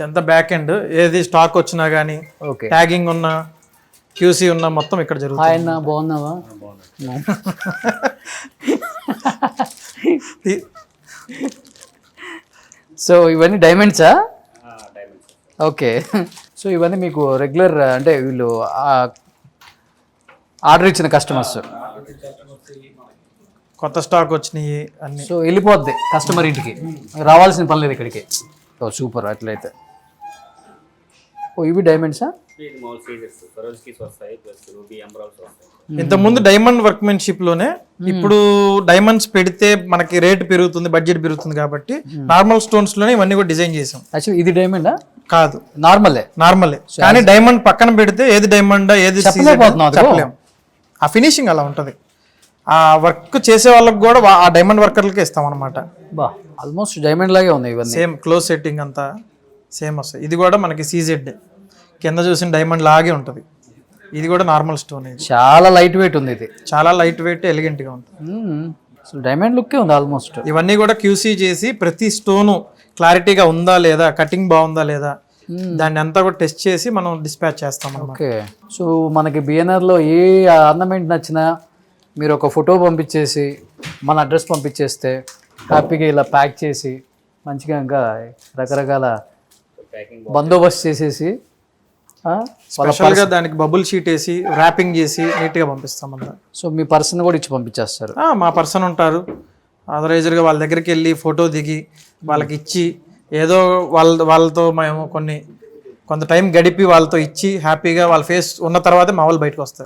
ఎంత back end ఏది stock వచ్చినా కానీ ఓకే ట్యాగింగ్ ఉన్న క్యూసీ ఉన్న మొత్తం ఇక్కడ జరుగుతుంది. ఆయన బాగున్నావా? సో ఇవన్నీ డైమండ్సా? ఓకే. సో ఇవన్నీ మీకు రెగ్యులర్ అంటే వీళ్ళు ఆర్డర్ ఇచ్చిన కస్టమర్స్. కొత్త స్టాక్ వచ్చినాయి అన్ని. సో వెళ్ళిపోద్ది కస్టమర్ ఇంటికి, రావాల్సిన పని లేదు ఇక్కడికి. ఓ సూపర్. అట్లయితే ఓ ఇవి డైమండ్సా? ఇంత ముందు డైమండ్ వర్క్మెన్షిప్ లోనే, ఇప్పుడు డైమండ్స్ పెడితే మనకి రేట్ పెరుగుతుంది, బడ్జెట్ పెరుగుతుంది కాబట్టి నార్మల్ స్టోన్స్ లోనే ఇవన్నీ కూడా డిజైన్ చేసాం. యాక్చువల్లీ ఇది డైమండా? కాదు, నార్మలే. కానీ డైమండ్ పక్కన పెడితే ఏది డైమండ్ ఏది చెప్పలేం. ఆ ఫినిషింగ్ అలా ఉంటది. ఆ వర్క్ చేసే వాళ్ళకి కూడా ఆ డైమండ్ వర్కర్లకి ఇస్తాం అనమాట. బా ఆల్మోస్ట్ డైమండ్ లాగే ఉంది ఇవన్నీ. సేమ్ క్లోజ్ సెట్టింగ్ అంతా సేమ్ వస్తాయి. ఇది కూడా మనకి సీజెడ్ కింద చూసిన డైమండ్ లాగే ఉంటుంది. ఇది కూడా నార్మల్ స్టోన్. చాలా లైట్ వెయిట్ ఉంది ఇది. చాలా లైట్ వెయిట్ ఎలిగెంట్ గా ఉంటుంది. అసలు డైమండ్ లుక్కే ఉంది ఆల్మోస్ట్. ఇవన్నీ కూడా క్యూసీ చేసి ప్రతి స్టోను క్లారిటీగా ఉందా లేదా, కటింగ్ బాగుందా లేదా, దాన్ని అంతా కూడా టెస్ట్ చేసి మనం డిస్పాచ్ చేస్తాం అన్నమాట. ఓకే. సో మనకి బిఎన్ఆర్లో ఏ ఆర్నమెంట్ నచ్చినా మీరు ఒక ఫోటో పంపించేసి మన అడ్రస్ పంపించేస్తే హ్యాపీగా ఇలా ప్యాక్ చేసి మంచిగా ఇంకా రకరకాల బందోబస్తు చేసేసి స్పెషల్గా దానికి బబుల్ షీట్ వేసి ర్యాపింగ్ చేసి నీట్గా పంపిస్తాం అన్నమాట. సో మీ పర్సన్ కూడా ఇచ్చి పంపించేస్తారు? మా పర్సన్ ఉంటారు. అదరైజర్గా వాళ్ళ దగ్గరికి వెళ్ళి ఫోటో దిగి వాళ్ళకి ఇచ్చి, ఏదో వాళ్ళతో మేము కొంత టైం గడిపి వాళ్ళతో ఇచ్చి హ్యాపీగా వాళ్ళ ఫేస్ ఉన్న తర్వాతే మా వాళ్ళు బయటకు వస్తారు.